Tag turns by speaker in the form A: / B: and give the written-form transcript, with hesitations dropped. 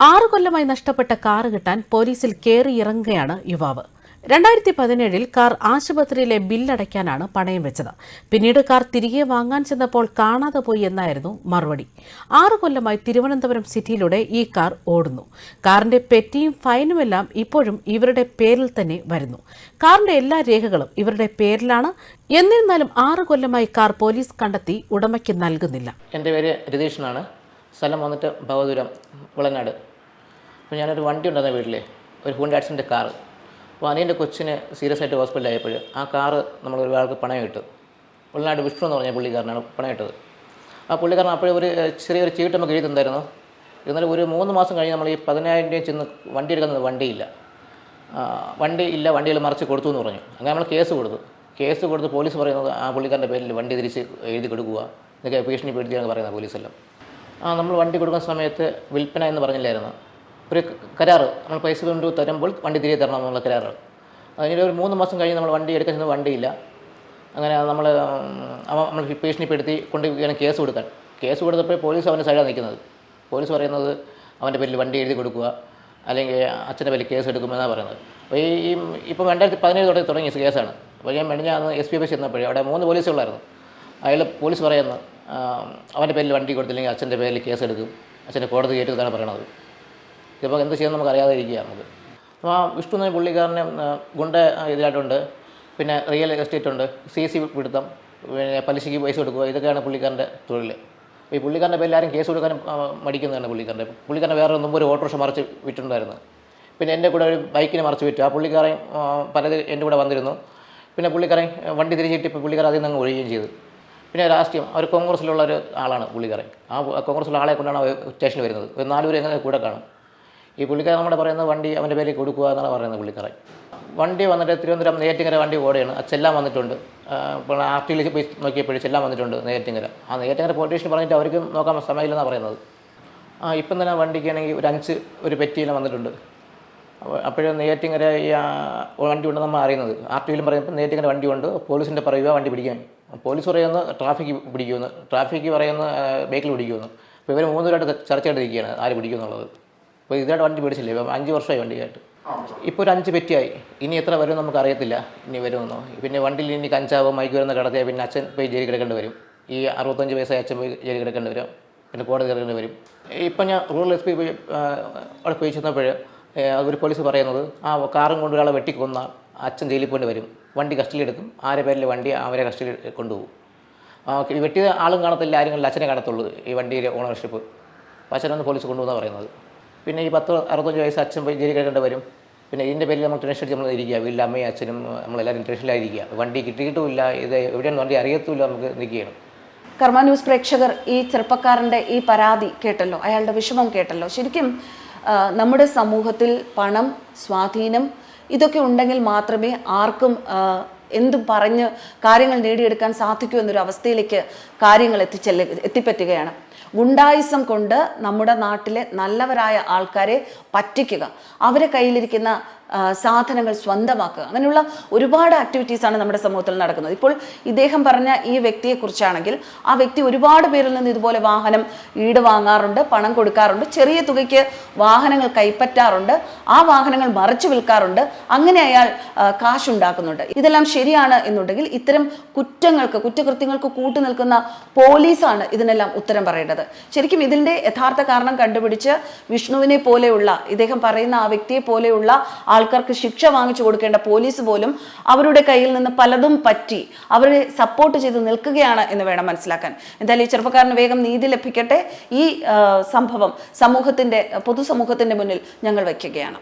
A: 6 കൊല്ലമായി നഷ്ടപ്പെട്ട കാർ കിട്ടാൻ പോലീസിൽ കയറിയിറങ്ങുകയാണ് യുവാവ്. 2017 കാർ ആശുപത്രിയിലെ ബില്ലടയ്ക്കാനാണ് പണയം വെച്ചത്. പിന്നീട് കാർ തിരികെ വാങ്ങാൻ ചെന്നപ്പോൾ കാണാതെ പോയി എന്നായിരുന്നു മറുപടി. 6 കൊല്ലമായി തിരുവനന്തപുരം സിറ്റിയിലൂടെ ഈ കാർ ഓടുന്നു. കാറിന്റെ പെറ്റിയും ഫൈനുമെല്ലാം ഇപ്പോഴും ഇവരുടെ പേരിൽ തന്നെ വരുന്നു. കാറിന്റെ എല്ലാ രേഖകളും ഇവരുടെ പേരിലാണ്. എന്നിരുന്നാലും 6 കൊല്ലമായി കാർ പോലീസ് കണ്ടെത്തി ഉടമയ്ക്ക് നൽകുന്നില്ല.
B: എൻ്റെ പേര് രതീഷ് എന്നാണ്. സ്ഥലം വന്നിട്ട് ഭവദൂരം വിളങ്ങാട്. അപ്പോൾ ഞാനൊരു വണ്ടി ഉണ്ടായിരുന്ന വീട്ടിലെ ഒരു ഹൂണ്ട ആക്സിഡൻ്റ് കാറ്. അപ്പോൾ അനിയൻ്റെ കൊച്ചിന് സീരിയസ് ആയിട്ട് ഹോസ്പിറ്റലായപ്പോൾ ആ കാറ് നമ്മൾ ഒരാൾക്ക് പണയം ഇട്ടു. വിളങ്ങാട് വിഷ്ണു എന്ന് പറഞ്ഞ പുള്ളിക്കാരനാണ് പണയം ഇട്ടത്. ആ പുള്ളിക്കാരൻ അപ്പോഴും ഒരു ചെറിയൊരു ചീട്ട് നമുക്ക് എഴുതി തന്നായിരുന്നു. എന്നാലും ഒരു 3 മാസം കഴിഞ്ഞ് നമ്മൾ ഈ 10,000 രൂപ ചെന്ന് വണ്ടി എടുക്കുന്നത് വണ്ടിയില്ല, വണ്ടിയിൽ മറിച്ച് കൊടുത്തു എന്ന് പറഞ്ഞു. അങ്ങനെ നമ്മൾ കേസ് കൊടുത്ത് പോലീസ് പറയുന്നത് ആ പുള്ളിക്കാരൻ്റെ പേരിൽ വണ്ടി തിരിച്ച് എഴുതി കൊടുക്കുക, ഇതൊക്കെ ഭീഷണിപ്പെടുത്തിയാണ് പറയുന്നത് പോലീസെല്ലാം. നമ്മൾ വണ്ടി കൊടുക്കുന്ന സമയത്ത് വിൽപ്പന എന്ന് പറഞ്ഞില്ലായിരുന്നു, ഒരു കരാറ്. നമ്മൾ പൈസ കൊണ്ട് തരുമ്പോൾ വണ്ടി തിരികെ തരണം എന്നുള്ള കരാറ്. അതിന് ഒരു 3 മാസം കഴിഞ്ഞ് നമ്മൾ വണ്ടി എടുക്കാൻ ചെന്ന് വണ്ടിയില്ല. അങ്ങനെ നമ്മൾ ഭീഷണിപ്പെടുത്തി കൊണ്ട് കേസ് കൊടുക്കാൻ. കേസ് കൊടുത്തപ്പോൾ പോലീസ് അവൻ്റെ സൈഡാണ് നിൽക്കുന്നത്. പോലീസ് പറയുന്നത് അവൻ്റെ പേരിൽ വണ്ടി എഴുതി കൊടുക്കുക, അല്ലെങ്കിൽ അച്ഛൻ്റെ പേരിൽ കേസ് എടുക്കുമെന്നാണ് പറയുന്നത്. അപ്പോൾ ഇപ്പം 2017 തുടങ്ങിയ കേസാണ്. അപ്പോൾ ഞാൻ മെനഞ്ഞാന്ന് SP ഓഫീസ് ചെന്നപ്പോഴേ അവിടെ 3 പോലീസുകളായിരുന്നു. അയാൾ പോലീസ് പറയുന്നത് അവൻ്റെ പേരിൽ വണ്ടി കൊടുത്തില്ലെങ്കിൽ അച്ഛൻ്റെ പേരിൽ കേസ് എടുക്കും, അച്ഛൻ്റെ കോടതി കയറ്റുമെന്നാണ് പറയണത്. ഇതിപ്പോൾ എന്ത് ചെയ്യുമെന്ന് നമുക്ക് അറിയാതെ ഇരിക്കുക നമുക്ക്. അപ്പോൾ ആ വിഷ്ണു എന്ന പുള്ളിക്കാരനെ ഗുണ്ട ഇതിലായിട്ടുണ്ട്, പിന്നെ റിയൽ എസ്റ്റേറ്റ് ഉണ്ട്, CC പിടുത്തം, പിന്നെ പലിശയ്ക്ക് പൈസ കൊടുക്കുക, ഇതൊക്കെയാണ് പുള്ളിക്കാരൻ്റെ തൊഴിൽ. അപ്പോൾ ഈ പുള്ളിക്കാരൻ്റെ പേരിൽ ആരും കേസ് കൊടുക്കാനും മടിക്കുന്നതാണ് പുള്ളിക്കാരൻ്റെ വേറെ മുമ്പ് ഒരു ഓട്ടോറിക്ഷ മറിച്ച് വിറ്റിട്ടുണ്ടായിരുന്നു. പിന്നെ എൻ്റെ കൂടെ ഒരു ബൈക്കിന് മറിച്ച് വിറ്റു. ആ പുള്ളിക്കാരൻ പലത് എൻ്റെ കൂടെ വന്നിരുന്നു. പിന്നെ പുള്ളിക്കാരൻ വണ്ടി തിരിച്ചിട്ട് ഇപ്പോൾ പുള്ളിക്കാരൻ അതിൽ നിന്ന് ഒഴിയുകയും ചെയ്തു. പിന്നെ രാഷ്ട്രീയം അവർ കോൺഗ്രസ്സിലുള്ള ഒരു ആളാണ് പുള്ളിക്കാരൻ. ആ കോൺഗ്രസ്സിലുള്ള ആളെ കൊണ്ടാണ് സ്റ്റേഷനിൽ വരുന്നത്. ഒരു 4 പേര് എങ്ങനെ കൂടെ കാണും. ഈ പുള്ളിക്കാരൻ നമ്മുടെ പറയുന്നത് വണ്ടി അവൻ്റെ പേരിൽ കൊടുക്കുക എന്നാണ് പറയുന്നത് പുള്ളിക്കാരൻ. വണ്ടി വന്നിട്ട് തിരുവനന്തപുരം നെയ്യാറ്റിൻകര വണ്ടി ഓടുകയാണ്. ചെല്ലാൻ വന്നിട്ടുണ്ട്. ഇപ്പോൾ RTയിൽ പോയി നോക്കിയപ്പോഴും ചെല്ലാൻ വന്നിട്ടുണ്ട് നെയ്യാറ്റിൻകര. ആ നെയ്യാറ്റിൻകര പോലീസ് പറഞ്ഞിട്ട് അവർക്ക് നോക്കാൻ സമയമില്ലെന്നാണ് പറയുന്നത്. ഇപ്പം തന്നെ വണ്ടിക്കാണെങ്കിൽ ഒരു പെറ്റിയെല്ലാം വന്നിട്ടുണ്ട്. അപ്പോഴും നെയ്യാറ്റിൻകര ഈ വണ്ടി ഉണ്ടെന്ന് നമ്മൾ അറിയുന്നത്. RTയിലും പറയുമ്പോൾ നെയ്യാറ്റിൻകര വണ്ടി ഉണ്ട്, പോലീസിൻ്റെ പറയുക വണ്ടി പിടിക്കാൻ. പോലീസ് പറയുന്നത് ട്രാഫിക്ക് പിടിക്കുമെന്ന്, ട്രാഫിക്ക് പറയുന്ന ബൈക്കിൽ പിടിക്കുമെന്ന്. അപ്പോൾ ഇവർ 3 പേരായിട്ട് ചർച്ച ചെയ്തിരിക്കുകയാണ് ആര് പിടിക്കുമെന്നുള്ളത്. അപ്പോൾ ഇതായിട്ട് വണ്ടി പിടിച്ചില്ലേ, ഇപ്പം 5 വർഷമായി വണ്ടിയായിട്ട്. ഇപ്പോൾ ഒരു 5 പെറ്റിയായി. ഇനി എത്ര വരും നമുക്ക് അറിയത്തില്ല, ഇനി വരുമെന്നോ. പിന്നെ വണ്ടിയിൽ ഇനി കഞ്ചാവോ മയക്ക് വരുന്ന കടത്തിയാൽ പിന്നെ അച്ഛൻ പോയി ജയിലിൽ കിടക്കേണ്ടി വരും. ഈ 65 വയസ്സായ അച്ഛൻ പോയി ജയിലിൽ കിടക്കേണ്ടി വരും, പിന്നെ കോടതി കിടക്കേണ്ടി വരും. ഇപ്പം ഞാൻ റൂറൽ SP അവിടെ പോയി ചെന്നപ്പോൾ ഒരു പോലീസ് പറയുന്നത് ആ കാറും കൊണ്ട് ഒരാളെ വെട്ടിക്കൊന്ന അച്ഛൻ ജയിലിൽ പോകേണ്ടി വരും, വണ്ടി കസ്റ്റഡിയിൽ എടുക്കും, ആരെ പേരിൽ വണ്ടി അവരെ കസ്റ്റഡിയിൽ കൊണ്ടുപോകും. വെട്ടിയ ആളും കാണത്തില്ല, ആരും കണ്ടില്ല, അച്ഛനെ കാണത്തുള്ളൂ ഈ വണ്ടിയുടെ ഓണർഷിപ്പ്. അച്ഛനൊന്ന് പോലീസ് കൊണ്ടുപോകുന്നതാണ് പറയുന്നത്. പിന്നെ ഈ 65 വയസ്സ് അച്ഛൻ പോയി ജയിലിൽ കിടക്കേണ്ടി വരും. പിന്നെ ഇതിൻ്റെ പേരിൽ നമ്മൾ ടെൻഷൻ അടിച്ച് നമ്മൾ ഇരിക്കുക, വീട്ടിൽ അമ്മയും അച്ഛനും നമ്മളെല്ലാവരും ടെൻഷനിലായിരിക്കുക. വണ്ടി കിട്ടിയിട്ടുമില്ല, ഇത് എവിടെയാണ് വണ്ടി അറിയത്തുമില്ല, നമുക്ക് നിൽക്കുകയാണ്.
C: കർമ്മ ന്യൂസ് പ്രേക്ഷകർ ഈ ചെറുപ്പക്കാരൻ്റെ ഈ പരാതി കേട്ടല്ലോ, അയാളുടെ വിഷമം കേട്ടല്ലോ. ശരിക്കും നമ്മുടെ സമൂഹത്തിൽ പണം, സ്വാധീനം ഇതൊക്കെ ഉണ്ടെങ്കിൽ മാത്രമേ ആർക്കും എന്തും പറഞ്ഞ് കാര്യങ്ങൾ നേടിയെടുക്കാൻ സാധിക്കൂ എന്നൊരു അവസ്ഥയിലേക്ക് കാര്യങ്ങൾ എത്തിപ്പറ്റുകയാണ്. ഗുണ്ടായിസം കൊണ്ട് നമ്മുടെ നാട്ടിലെ നല്ലവരായ ആൾക്കാരെ പറ്റിക്കുക, അവരെ കയ്യിലിരിക്കുന്ന സാധനങ്ങൾ സ്വന്തമാക്കുക, അങ്ങനെയുള്ള ഒരുപാട് ആക്ടിവിറ്റീസാണ് നമ്മുടെ സമൂഹത്തിൽ നടക്കുന്നത്. ഇപ്പോൾ ഇദ്ദേഹം പറഞ്ഞ ഈ വ്യക്തിയെക്കുറിച്ചാണെങ്കിൽ ആ വ്യക്തി ഒരുപാട് പേരിൽ നിന്ന് ഇതുപോലെ വാഹനം ഈട് വാങ്ങാറുണ്ട്, പണം കൊടുക്കാറുണ്ട്, ചെറിയ തുകയ്ക്ക് വാഹനങ്ങൾ കൈപ്പറ്റാറുണ്ട്, ആ വാഹനങ്ങൾ മറിച്ചു വിൽക്കാറുണ്ട്, അങ്ങനെ അയാൾ കാശുണ്ടാക്കുന്നുണ്ട്. ഇതെല്ലാം ശരിയാണ് എന്നുണ്ടെങ്കിൽ ഇത്തരം കുറ്റകൃത്യങ്ങൾക്ക് കൂട്ടുനിൽക്കുന്ന പോലീസാണ് ഇതിനെല്ലാം ഉത്തരം പറയേണ്ടത്. ശരിക്കും ഇതിൻ്റെ യഥാർത്ഥ കാരണം കണ്ടുപിടിച്ച് വിഷ്ണുവിനെ പോലെയുള്ള, ഇദ്ദേഹം പറയുന്ന ആ വ്യക്തിയെ പോലെയുള്ള ആൾക്കാർക്ക് ശിക്ഷ വാങ്ങിച്ചു കൊടുക്കേണ്ട പോലീസ് പോലും അവരുടെ കയ്യിൽ നിന്ന് പലതും പറ്റി അവരെ സപ്പോർട്ട് ചെയ്ത് നിൽക്കുകയാണ് എന്ന് വേണം മനസ്സിലാക്കാൻ. എന്തായാലും ഈ ചെറുപ്പക്കാരന് വേഗം നീതി ലഭിക്കട്ടെ. ഈ സംഭവം പൊതുസമൂഹത്തിന്റെ മുന്നിൽ ഞങ്ങൾ വയ്ക്കുകയാണ്.